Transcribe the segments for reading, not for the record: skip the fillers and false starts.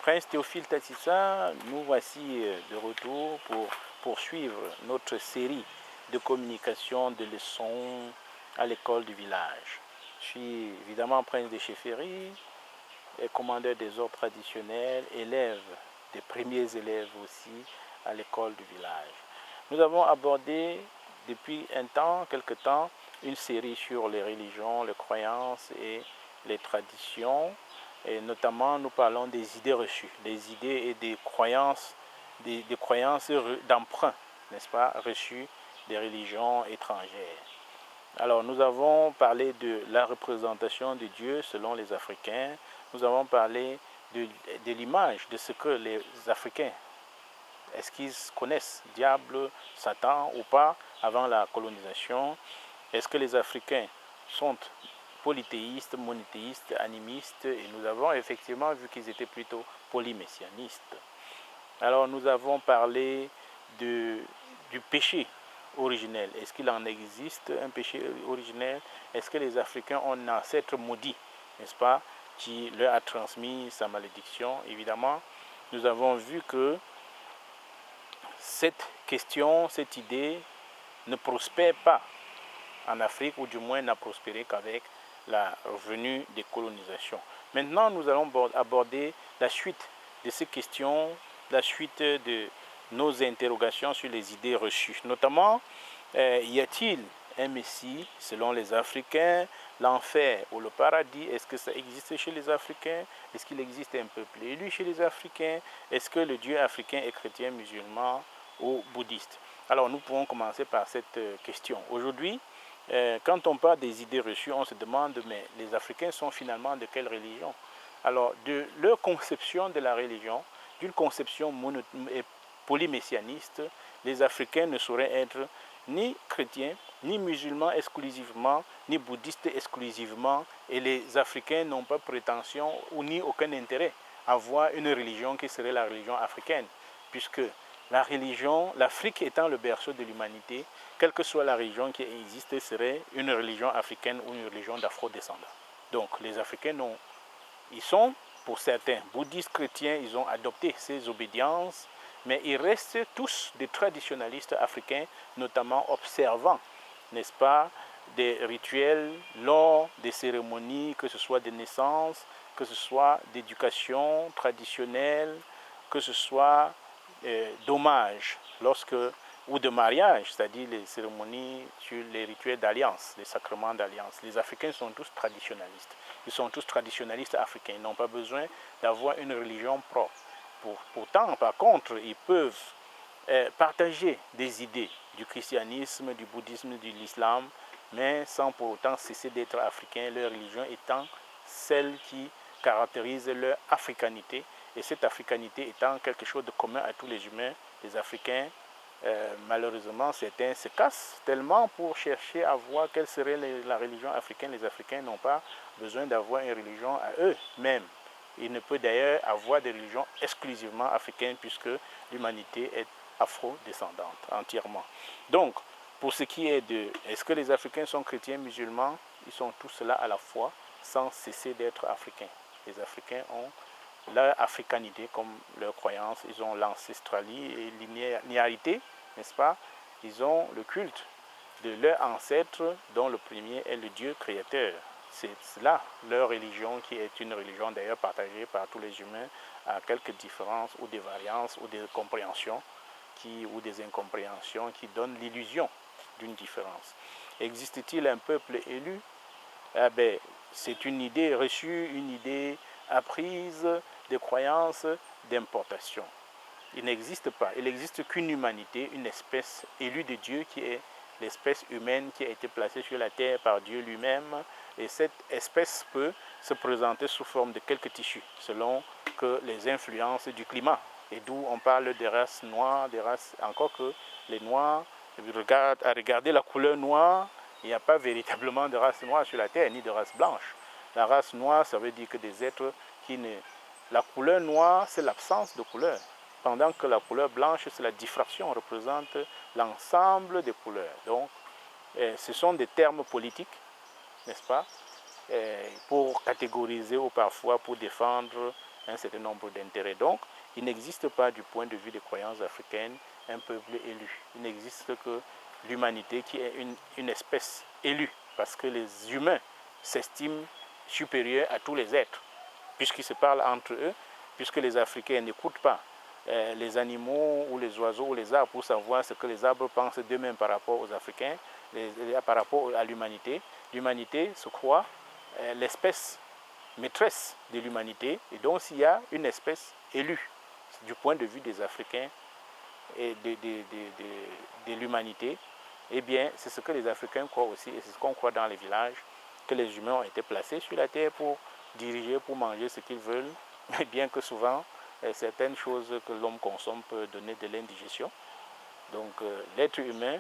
Prince Théophile Tatissa, nous voici de retour pour poursuivre notre série de communication de leçons à l'école du village. Je suis évidemment Prince de Chefferie, commandeur des ordres traditionnels, élève des premiers élèves aussi à l'école du village. Nous avons abordé depuis quelque temps, une série sur les religions, les croyances et les traditions. Et notamment, nous parlons des idées reçues, des idées et des croyances d'emprunt, n'est-ce pas, reçues des religions étrangères. Alors, nous avons parlé de la représentation de Dieu selon les Africains. Nous avons parlé de l'image de ce que les Africains, est-ce qu'ils connaissent diable, Satan ou pas avant la colonisation? Est-ce que les Africains sont polythéistes, monothéistes, animistes? Et nous avons effectivement vu qu'ils étaient plutôt polymessianistes. Alors nous avons parlé du péché originel. Est-ce qu'il en existe un péché originel? Est-ce que les Africains ont un ancêtre maudit, n'est-ce pas, qui leur a transmis sa malédiction? Évidemment, nous avons vu que cette question, cette idée ne prospère pas en Afrique, ou du moins n'a prospéré qu'avec la venue des colonisations. Maintenant, nous allons aborder la suite de ces questions, la suite de nos interrogations sur les idées reçues. Notamment, y a-t-il un Messie selon les Africains? L'enfer ou le paradis, est-ce que ça existe chez les Africains? Est-ce qu'il existe un peuple élu chez les Africains? Est-ce que le Dieu africain est chrétien, musulman ou bouddhiste? Alors nous pouvons commencer par cette question. Aujourd'hui, quand on parle des idées reçues, on se demande, mais les Africains sont finalement de quelle religion? Alors, de leur conception de la religion, d'une conception polymessianiste, les Africains ne sauraient être ni chrétiens, ni musulmans exclusivement, ni bouddhistes exclusivement, et les Africains n'ont pas prétention ou ni aucun intérêt à avoir une religion qui serait la religion africaine, puisque la religion, l'Afrique étant le berceau de l'humanité, quelle que soit la religion qui existe, serait une religion africaine ou une religion d'afro-descendants. Donc les Africains, ils sont, pour certains, bouddhistes, chrétiens, ils ont adopté ces obédiences, mais ils restent tous des traditionalistes africains, notamment observant, n'est-ce pas, des rituels lors des cérémonies, que ce soit de naissance, que ce soit d'éducation traditionnelle, que ce soit d'hommage ou de mariage, c'est-à-dire les cérémonies sur les rituels d'alliance, les sacrements d'alliance. Les Africains sont tous traditionalistes. Ils sont tous traditionalistes africains. Ils n'ont pas besoin d'avoir une religion propre. Pourtant, par contre, ils peuvent partager des idées du christianisme, du bouddhisme, de l'islam, mais sans pour autant cesser d'être africains, leur religion étant celle qui caractérise leur africanité. Et cette africanité étant quelque chose de commun à tous les humains, les Africains, malheureusement, certains se cassent tellement pour chercher à voir quelle serait la religion africaine. Les Africains n'ont pas besoin d'avoir une religion à eux-mêmes. Il ne peut d'ailleurs avoir de religion exclusivement africaine puisque l'humanité est afro-descendante entièrement. Donc, pour ce qui est de est-ce que les Africains sont chrétiens, musulmans, ils sont tous là à la fois sans cesser d'être africains. Les Africains ont leur africanité comme leur croyance, ils ont l'ancestralité et linéarité, n'est-ce pas? Ils ont le culte de leur ancêtre dont le premier est le Dieu créateur. C'est là leur religion qui est une religion d'ailleurs partagée par tous les humains à quelques différences ou des variances ou des compréhensions ou des incompréhensions qui donnent l'illusion d'une différence. Existe-t-il un peuple élu? Eh bien, c'est une idée reçue, une idée apprise, des croyances d'importation. Il n'existe pas. Il n'existe qu'une humanité, une espèce élue de Dieu qui est l'espèce humaine qui a été placée sur la terre par Dieu lui-même. Et cette espèce peut se présenter sous forme de quelques tissus, selon que les influences du climat. Et d'où on parle des races noires, des races, encore que les noirs, à regarder la couleur noire, il n'y a pas véritablement de race noire sur la terre, ni de race blanche. La race noire, ça veut dire que des êtres qui ne... La couleur noire, c'est l'absence de couleur. Pendant que la couleur blanche, c'est la diffraction, représente l'ensemble des couleurs. Donc, ce sont des termes politiques, n'est-ce pas, pour catégoriser ou parfois pour défendre un certain nombre d'intérêts. Donc, il n'existe pas du point de vue des croyances africaines un peuple élu. Il n'existe que l'humanité qui est une espèce élue, parce que les humains s'estiment supérieurs à tous les êtres, puisqu'ils se parlent entre eux, puisque les Africains n'écoutent pas les animaux ou les oiseaux ou les arbres pour savoir ce que les arbres pensent d'eux-mêmes par rapport aux Africains, par rapport à l'humanité. L'humanité se croit l'espèce maîtresse de l'humanité, et donc s'il y a une espèce élue du point de vue des Africains et de l'humanité, eh bien c'est ce que les Africains croient aussi, et c'est ce qu'on croit dans les villages, que les humains ont été placés sur la terre pour diriger, pour manger ce qu'ils veulent, mais bien que souvent certaines choses que l'homme consomme peuvent donner de l'indigestion. Donc l'être humain,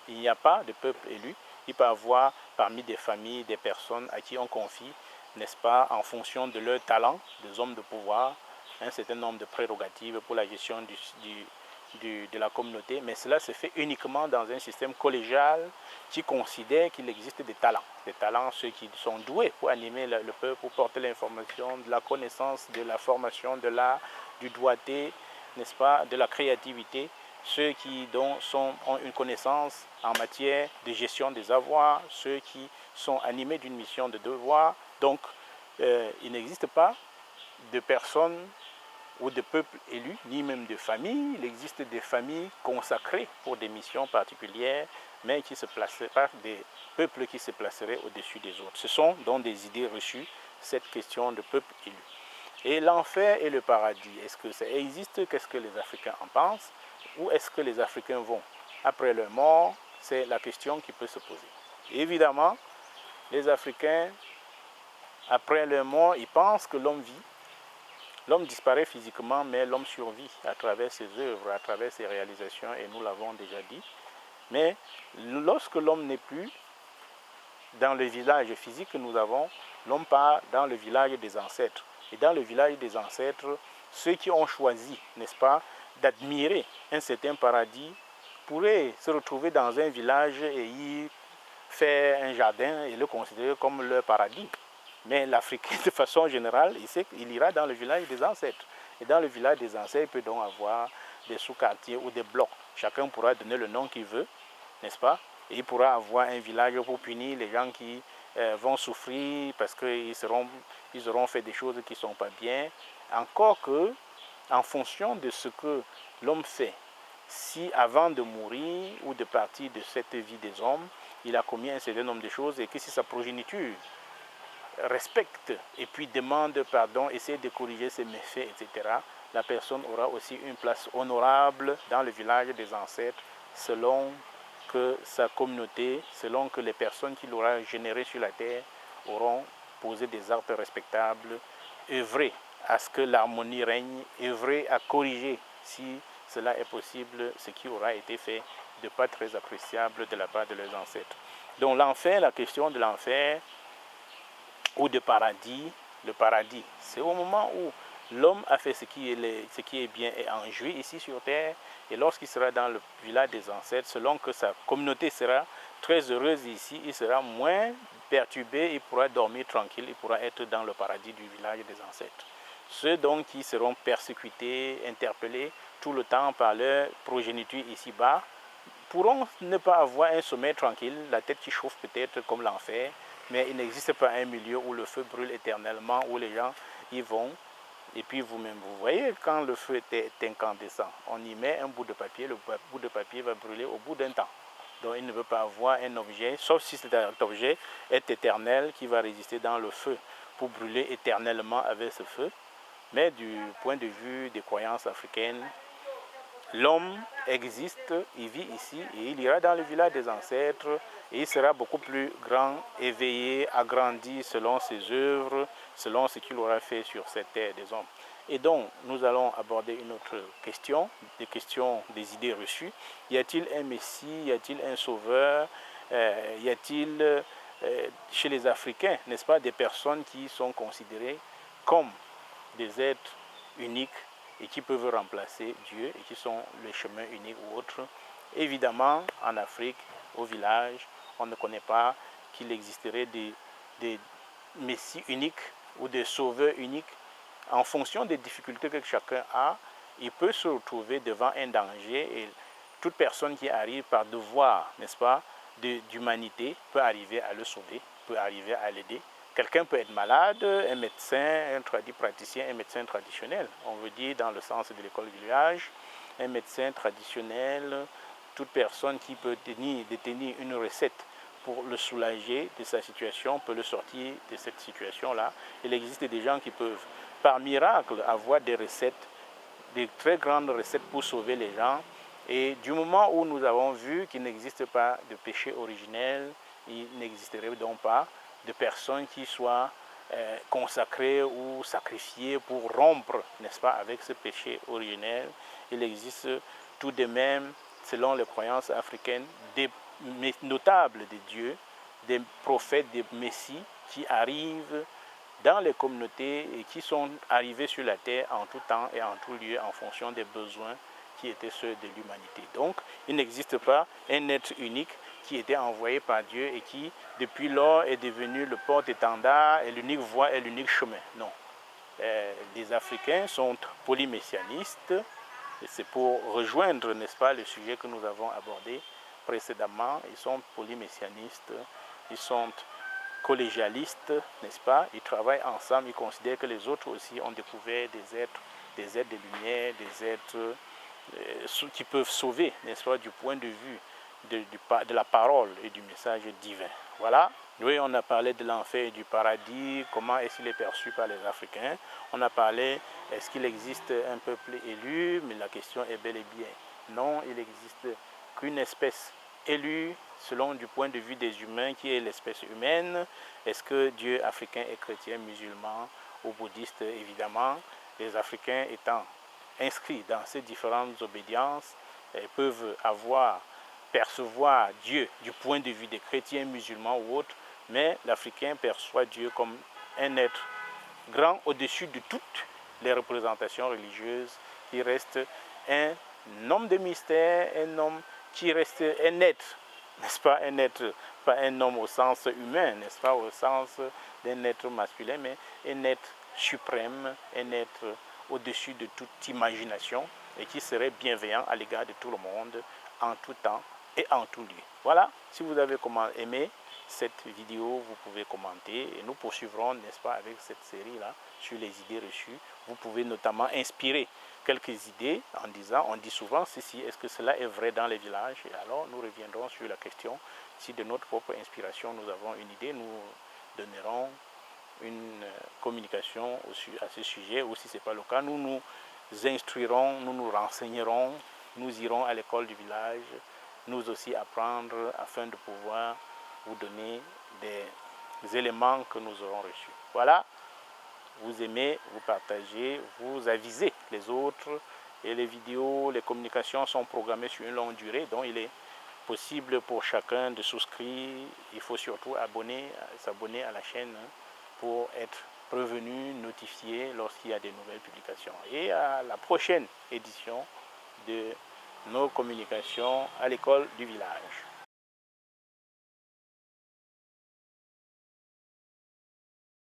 il n'y a pas de peuple élu. Il peut y avoir parmi des familles des personnes à qui on confie, n'est-ce pas, en fonction de leur talent, des hommes de pouvoir, un certain nombre de prérogatives pour la gestion de la communauté, mais cela se fait uniquement dans un système collégial qui considère qu'il existe des talents, ceux qui sont doués pour animer le peuple, pour porter l'information, de la connaissance, de la formation, de l'art, du doigté, n'est-ce pas, de la créativité, ceux qui ont une connaissance en matière de gestion des avoirs, ceux qui sont animés d'une mission de devoir. Donc, il n'existe pas de personnes ou de peuples élus, ni même de familles. Il existe des familles consacrées pour des missions particulières, mais qui se placeraient pas des peuples qui se placeraient au-dessus des autres. Ce sont donc des idées reçues, cette question de peuple élu. Et l'enfer et le paradis, est-ce que ça existe? Qu'est-ce que les Africains en pensent? Où est-ce que les Africains vont après leur mort? C'est la question qui peut se poser. Évidemment, les Africains, après leur mort, ils pensent que l'homme vit. L'homme disparaît physiquement, mais l'homme survit à travers ses œuvres, à travers ses réalisations, et nous l'avons déjà dit. Mais lorsque l'homme n'est plus dans le village physique que nous avons, l'homme part dans le village des ancêtres. Et dans le village des ancêtres, ceux qui ont choisi, n'est-ce pas, d'admirer un certain paradis pourraient se retrouver dans un village et y faire un jardin et le considérer comme leur paradis. Mais l'Africain, de façon générale, il sait qu'il ira dans le village des ancêtres. Et dans le village des ancêtres, il peut donc avoir des sous-quartiers ou des blocs. Chacun pourra donner le nom qu'il veut, n'est-ce pas? Et il pourra avoir un village pour punir les gens qui vont souffrir parce qu'ils auront fait des choses qui ne sont pas bien. Encore que, en fonction de ce que l'homme fait, si avant de mourir ou de partir de cette vie des hommes, il a commis un certain nombre de choses et que si sa progéniture respecte et puis demande pardon, essaie de corriger ses méfaits, etc., la personne aura aussi une place honorable dans le village des ancêtres selon que sa communauté, selon que les personnes qu'il aura générées sur la terre auront posé des actes respectables, œuvré à ce que l'harmonie règne, œuvré à corriger, si cela est possible, ce qui aura été fait de pas très appréciable de la part de leurs ancêtres. Donc l'enfer, la question de l'enfer ou de paradis, le paradis, c'est au moment où l'homme a fait ce qui est bien et en jouit ici sur terre, et lorsqu'il sera dans le village des ancêtres, selon que sa communauté sera très heureuse ici, il sera moins perturbé, il pourra dormir tranquille, il pourra être dans le paradis du village des ancêtres. Ceux donc qui seront persécutés, interpellés tout le temps par leur progéniture ici-bas, pourront ne pas avoir un sommeil tranquille, la tête qui chauffe peut-être comme l'enfer, mais il n'existe pas un milieu où le feu brûle éternellement, où les gens y vont. Et puis vous-même, vous voyez, quand le feu est incandescent, on y met un bout de papier, le bout de papier va brûler au bout d'un temps. Donc il ne veut pas avoir un objet, sauf si cet objet est éternel, qui va résister dans le feu pour brûler éternellement avec ce feu. Mais du point de vue des croyances africaines, l'homme existe, il vit ici et il ira dans le village des ancêtres et il sera beaucoup plus grand, éveillé, agrandi selon ses œuvres, selon ce qu'il aura fait sur cette terre des hommes. Et donc, nous allons aborder une autre question, des questions des idées reçues. Y a-t-il un Messie, y a-t-il un sauveur, y a-t-il chez les Africains, n'est-ce pas, des personnes qui sont considérées comme des êtres uniques et qui peuvent remplacer Dieu et qui sont le chemin unique ou autre. Évidemment, en Afrique, au village, on ne connaît pas qu'il existerait des messies uniques ou des sauveurs uniques, en fonction des difficultés que chacun a, il peut se retrouver devant un danger et toute personne qui arrive par devoir, n'est-ce pas, d'humanité peut arriver à le sauver, peut arriver à l'aider. Quelqu'un peut être malade, un médecin, un praticien, un médecin traditionnel, on veut dire dans le sens de l'école du village, un médecin traditionnel, toute personne qui peut détenir une recette pour le soulager de sa situation, peut le sortir de cette situation-là. Il existe des gens qui peuvent, par miracle, avoir des recettes, des très grandes recettes pour sauver les gens. Et du moment où nous avons vu qu'il n'existe pas de péché originel, il n'existerait donc pas de personnes qui soient consacrées ou sacrifiées pour rompre, n'est-ce pas, avec ce péché originel. Il existe tout de même, selon les croyances africaines, des notables de Dieu, des prophètes, des messies qui arrivent dans les communautés et qui sont arrivés sur la terre en tout temps et en tout lieu en fonction des besoins qui étaient ceux de l'humanité. Donc, il n'existe pas un être unique qui était envoyé par Dieu et qui, depuis lors, est devenu le porte-étendard et l'unique voie et l'unique chemin. Non. Les Africains sont polymessianistes. C'est pour rejoindre, n'est-ce pas, le sujet que nous avons abordé précédemment. Ils sont polymessianistes, ils sont collégialistes, n'est-ce pas? Ils travaillent ensemble, ils considèrent que les autres aussi ont découvert des êtres de lumière, des êtres qui peuvent sauver, n'est-ce pas, du point de vue de la parole et du message divin. Voilà. Oui, on a parlé de l'enfer et du paradis, comment est-ce qu'il est perçu par les Africains. On a parlé, est-ce qu'il existe un peuple élu, mais la question est bel et bien non, il n'existe qu'une espèce élue selon du point de vue des humains, qui est l'espèce humaine. Est-ce que Dieu africain est chrétien, musulman ou bouddhiste? Évidemment, les Africains étant inscrits dans ces différentes obédiences, peuvent percevoir Dieu du point de vue des chrétiens, musulmans ou autres, mais l'Africain perçoit Dieu comme un être grand au-dessus de toutes les représentations religieuses, qui reste un homme de mystère, un homme qui reste un être, n'est-ce pas, un être, pas un homme au sens humain, n'est-ce pas, au sens d'un être masculin, mais un être suprême, un être au-dessus de toute imagination et qui serait bienveillant à l'égard de tout le monde, en tout temps et en tout lieu. Voilà, si vous avez aimé cette vidéo, vous pouvez commenter et nous poursuivrons, n'est-ce pas, avec cette série-là sur les idées reçues. Vous pouvez notamment inspirer quelques idées en disant, on dit souvent ceci, est-ce que cela est vrai dans les villages? Et alors nous reviendrons sur la question, si de notre propre inspiration nous avons une idée, nous donnerons une communication à ce sujet, ou si ce n'est pas le cas, nous nous instruirons, nous nous renseignerons, nous irons à l'école du village, nous aussi apprendre afin de pouvoir vous donner des éléments que nous aurons reçus. Voilà, vous aimez, vous partagez, vous avisez les autres et les vidéos, les communications sont programmées sur une longue durée, donc il est possible pour chacun de souscrire. Il faut surtout s'abonner à la chaîne pour être prévenu, notifié lorsqu'il y a des nouvelles publications. Et à la prochaine édition de nos communications à l'école du village.